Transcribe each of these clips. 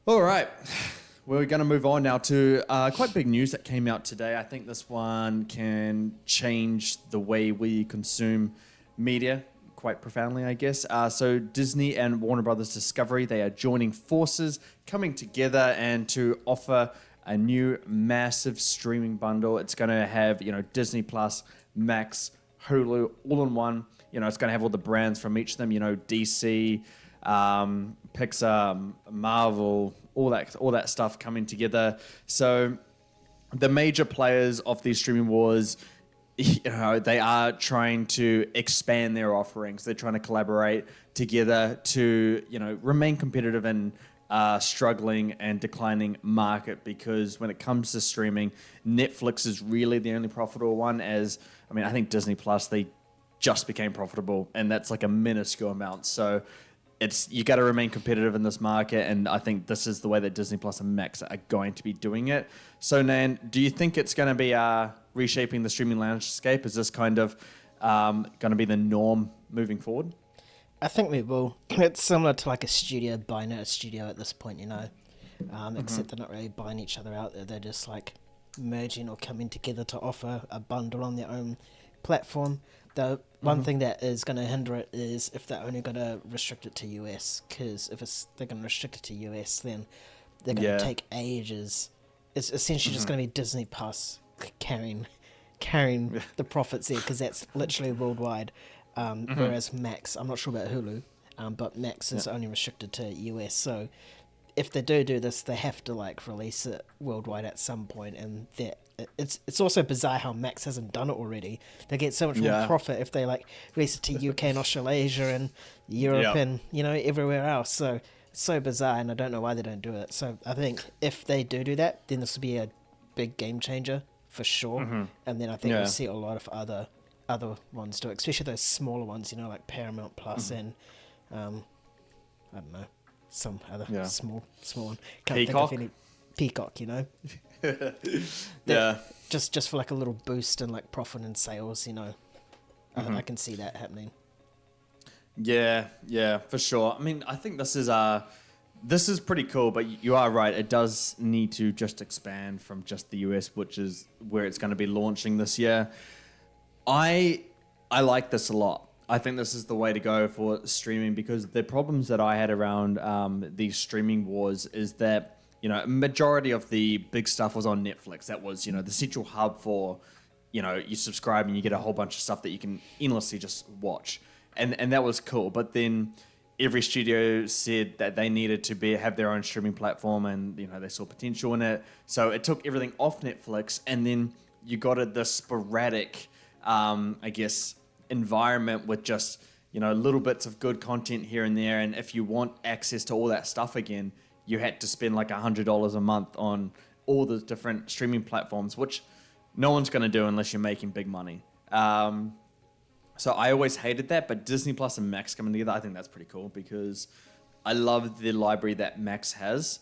All right. We're going to move on now to quite big news that came out today. I think this one can change the way we consume media quite profoundly, I guess. So Disney and Warner Brothers Discovery, they are joining forces, coming together and to offer a new massive streaming bundle. It's going to have, Disney Plus, Max, Hulu, all in one. It's going to have all the brands from each of them, DC, Pixar, Marvel, all that stuff coming together. So the major players of these streaming wars, they are trying to expand their offerings. They're trying to collaborate together to, remain competitive in struggling and declining market, because when it comes to streaming, Netflix is really the only profitable one. I think Disney Plus, they just became profitable, and that's like a minuscule amount. So you got to remain competitive in this market, and I think this is the way that Disney Plus and Max are going to be doing it. So, Nan, do you think it's going to be reshaping the streaming landscape? Is this kind of going to be the norm moving forward? I think we will. It's similar to like a studio buying out a studio at this point, except they're not really buying each other out there. They're just like merging or coming together to offer a bundle on their own platform. The one thing that is going to hinder it is if they're only going to restrict it to US, because if they're going to restrict it to US, then they're going to take ages. It's essentially just going to be Disney Plus carrying the profits there, because that's literally worldwide. Whereas Max, I'm not sure about Hulu, but Max is only restricted to US. So if they do this, they have to release it worldwide at some point, and it's also bizarre how Max hasn't done it already. They get so much more profit if they release it to UK and Australasia and Europe and everywhere else. So it's so bizarre, and I don't know why they don't do it. So I think if they do that, then this will be a big game changer for sure. And then I think we'll see a lot of other ones do it, especially those smaller ones, like Paramount Plus and I don't know, some other small one. Can't Peacock? think of any. Peacock, just for a little boost in profit and sales, I can see that happening. Yeah, for sure. I mean, I think this is pretty cool, but you are right. It does need to just expand from just the US, which is where it's going to be launching this year. I like this a lot. I think this is the way to go for streaming, because the problems that I had around these streaming wars is that, a majority of the big stuff was on Netflix. That was, the central hub for, you subscribe and you get a whole bunch of stuff that you can endlessly just watch. And that was cool. But then every studio said that they needed to have their own streaming platform, and, they saw potential in it. So it took everything off Netflix, and then you got this sporadic, environment with just, little bits of good content here and there. And if you want access to all that stuff again, you had to spend $100 a month on all the different streaming platforms, which no one's going to do unless you're making big money. So I always hated that, but Disney Plus and Max coming together, I think that's pretty cool, because I love the library that Max has.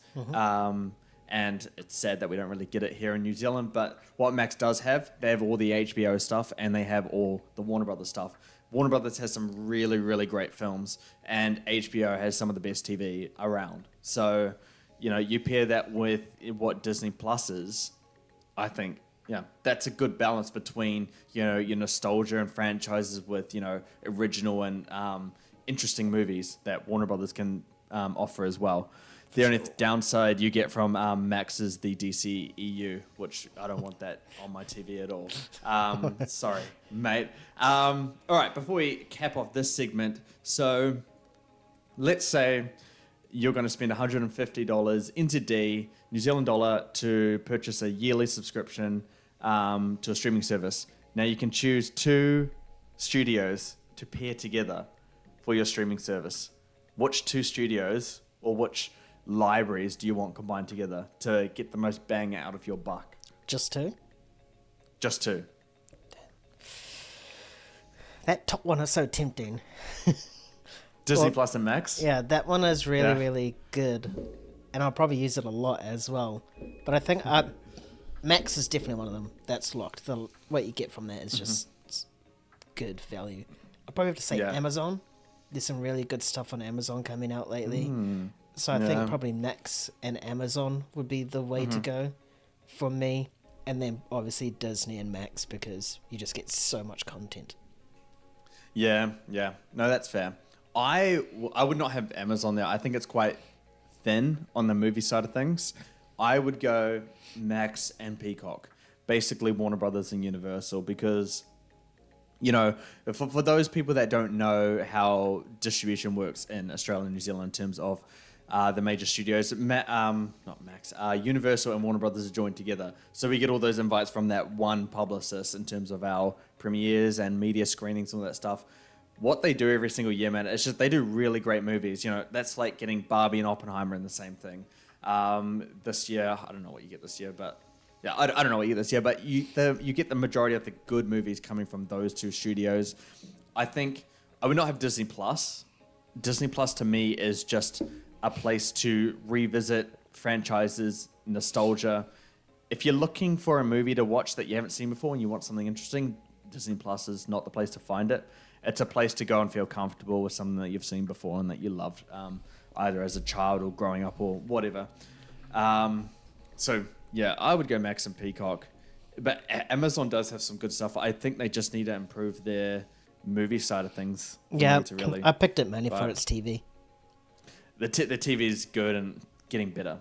And it's sad that we don't really get it here in New Zealand, but what Max does have, they have all the HBO stuff, and they have all the Warner Brothers stuff. Warner Brothers has some really, really great films, and HBO has some of the best TV around. So, you pair that with what Disney Plus is, I think, that's a good balance between, your nostalgia and franchises with, original and interesting movies that Warner Brothers can offer as well. The only downside you get from Max is the DCEU, which I don't want that on my TV at all. Sorry, mate. All right, before we cap off this segment, so let's say you're going to spend $150 into New Zealand dollar, to purchase a yearly subscription to a streaming service. Now you can choose 2 studios to pair together for your streaming service. Which 2 studios or which libraries do you want combined together to get the most bang out of your buck? Just 2? Just 2. That top one is so tempting. Disney Plus and Max? Yeah, that one is really, really good. And I'll probably use it a lot as well. But I think Max is definitely one of them. That's locked. What you get from that is just good value. I'll probably have to say Amazon. There's some really good stuff on Amazon coming out lately. So I Yeah. think probably Max and Amazon would be the way to go for me. And then obviously Disney and Max, because you just get so much content. Yeah, yeah. No, that's fair. I would not have Amazon there. I think it's quite thin on the movie side of things. I would go Max and Peacock, basically Warner Brothers and Universal, because you know, for those people that don't know how distribution works in Australia and New Zealand in terms of the major studios, not Max, Universal and Warner Brothers are joined together. So we get all those invites from that one publicist in terms of our premieres and media screenings and all that stuff. What they do every single year, man, it's just they do really great movies. You know, that's like getting Barbie and Oppenheimer in the same thing. This year, I don't know what you get this year, but yeah, I don't know what you get this year, but you get the majority of the good movies coming from those two studios. I think I would not have Disney Plus. Disney Plus to me is just a place to revisit franchises, nostalgia. If you're looking for a movie to watch that you haven't seen before and you want something interesting, Disney Plus is not the place to find it. It's a place to go and feel comfortable with something that you've seen before and that you loved, either as a child or growing up or whatever. So yeah, I would go Max and Peacock, but Amazon does have some good stuff. I think they just need to improve their movie side of things. Yeah, to really, I picked it mainly for its TV. the TV is good and getting better.